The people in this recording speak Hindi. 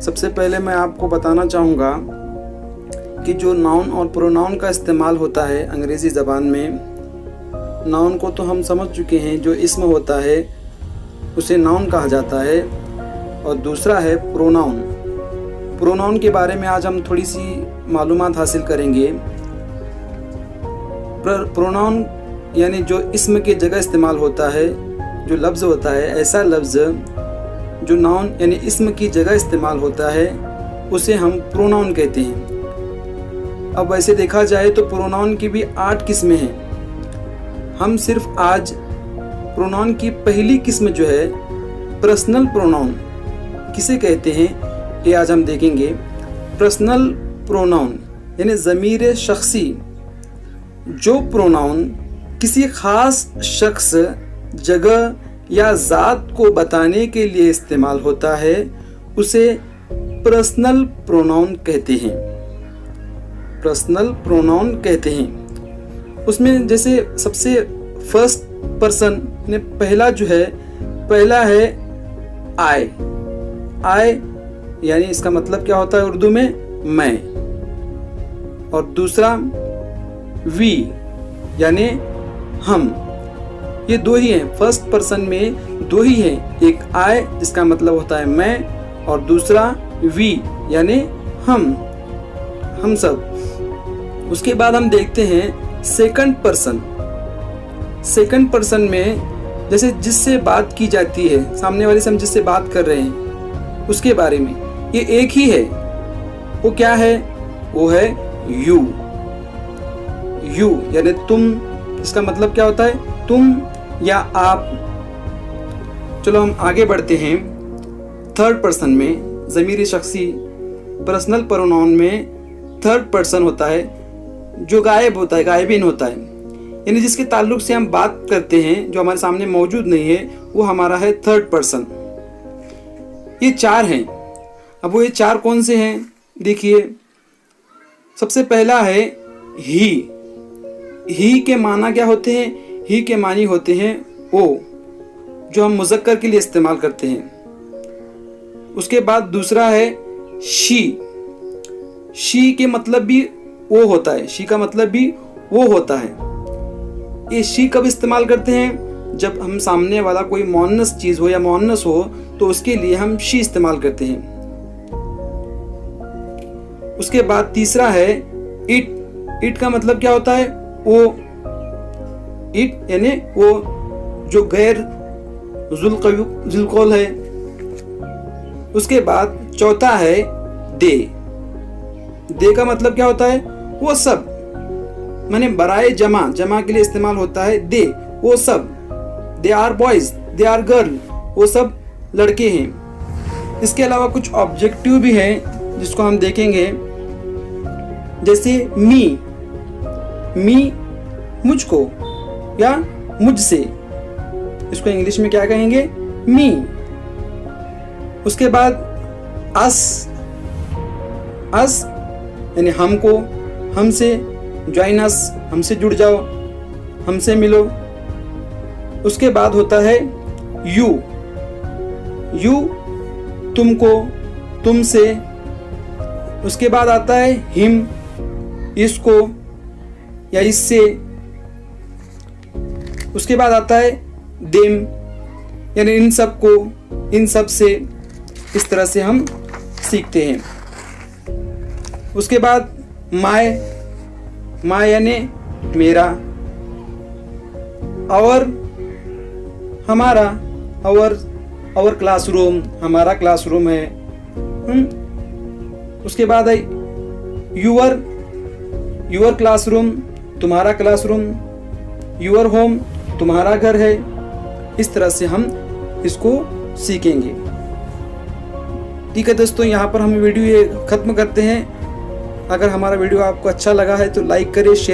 सबसे पहले मैं आपको बताना चाहूँगा कि जो नाउन और प्रोनाउन का इस्तेमाल होता है अंग्रेज़ी ज़बान में, नाउन को तो हम समझ चुके हैं, जो इसम होता है उसे नाउन कहा जाता है, और दूसरा है प्रोनाउन। प्रोनाउन के बारे में आज हम थोड़ी सी मालूमात हासिल करेंगे। प्रोनाउन यानी जो इसम के जगह इस्तेमाल होता है, जो लफ्ज़ होता है, ऐसा लफ्ज़ जो नाउन यानी इसम की जगह इस्तेमाल होता है उसे हम प्रोनाउन कहते हैं। अब वैसे देखा जाए तो प्रोनाउन की भी 8 किस्में हैं। हम सिर्फ आज प्रोनाउन की पहली किस्म जो है पर्सनल प्रोनाउन किसे कहते हैं ये आज हम देखेंगे। पर्सनल प्रोनाउन यानी ज़मीर शख्सी, जो प्रोनाउन किसी ख़ास शख्स, जगह या ज़ात को बताने के लिए इस्तेमाल होता है उसे पर्सनल प्रोनाउन कहते हैं। पर्सनल प्रोनाउन कहते हैं। उसमें जैसे सबसे फर्स्ट पर्सन ने पहला है आई। आई यानी इसका मतलब क्या होता है उर्दू में, मैं। और दूसरा वी यानी हम। ये दो ही हैं, फर्स्ट पर्सन में दो ही हैं, एक आई जिसका मतलब होता है मैं, और दूसरा वी यानी हम सब। उसके बाद हम देखते हैं सेकंड पर्सन। सेकंड पर्सन में जैसे जिससे बात की जाती है, सामने वाले से हम जिससे बात कर रहे हैं उसके बारे में, ये एक ही है। वो क्या है? वो है यू। यू यानी तुम, इसका मतलब क्या होता है? तुम या आप। चलो हम आगे बढ़ते हैं। थर्ड पर्सन में ज़मीर शख्सी पर्सनल प्रोनाउन में थर्ड पर्सन होता है जो गायब होता है, गायबीन होता है, यानी जिसके ताल्लुक से हम बात करते हैं, जो हमारे सामने मौजूद नहीं है, वो हमारा है थर्ड पर्सन। ये 4 हैं। अब वो ये 4 कौन से हैं? देखिए, सबसे पहला है ही। ही के माना क्या होते हैं? ही के मानी होते हैं ओ, जो हम मुज़क्कर के लिए इस्तेमाल करते हैं। उसके बाद दूसरा है शी। शी के मतलब भी वो होता है, शी का मतलब भी वो होता है। ये शी कब इस्तेमाल करते हैं? जब हम सामने वाला कोई मुअन्नस चीज़ हो या मुअन्नस हो तो उसके लिए हम शी इस्तेमाल करते हैं। उसके बाद तीसरा है इट। इट का मतलब क्या होता है? वो। इट यानी वो जो गैर जुल्कौल है। उसके बाद चौथा है दे। दे का मतलब क्या होता है? वो सब, माने बराए जमा, जमा के लिए इस्तेमाल होता है दे, वो सब। They are boys, they are girl, वो सब लड़के हैं। इसके अलावा कुछ ऑब्जेक्टिव भी हैं जिसको हम देखेंगे, जैसे मी। मी मुझको या मुझसे, इसको इंग्लिश में क्या कहेंगे? मी। उसके बाद अस। अस यानी हमको, हमसे। ज्वाइन अस, हमसे जुड़ जाओ, हमसे मिलो। उसके बाद होता है यू। यू तुमको, तुमसे। उसके बाद आता है हिम, इसको या इससे। उसके बाद आता है देम, यानी इन सब को, इन सब से। इस तरह से हम सीखते हैं। उसके बाद माय। माय यानी मेरा। और हमारा, और क्लासरूम, हमारा क्लासरूम है। उसके बाद है यूअर क्लासरूम, तुम्हारा क्लासरूम। यूअर होम, तुम्हारा घर है। इस तरह से हम इसको सीखेंगे। ठीक है दोस्तों, यहाँ पर हम वीडियो ये ख़त्म करते हैं। अगर हमारा वीडियो आपको अच्छा लगा है तो लाइक करें, शेयर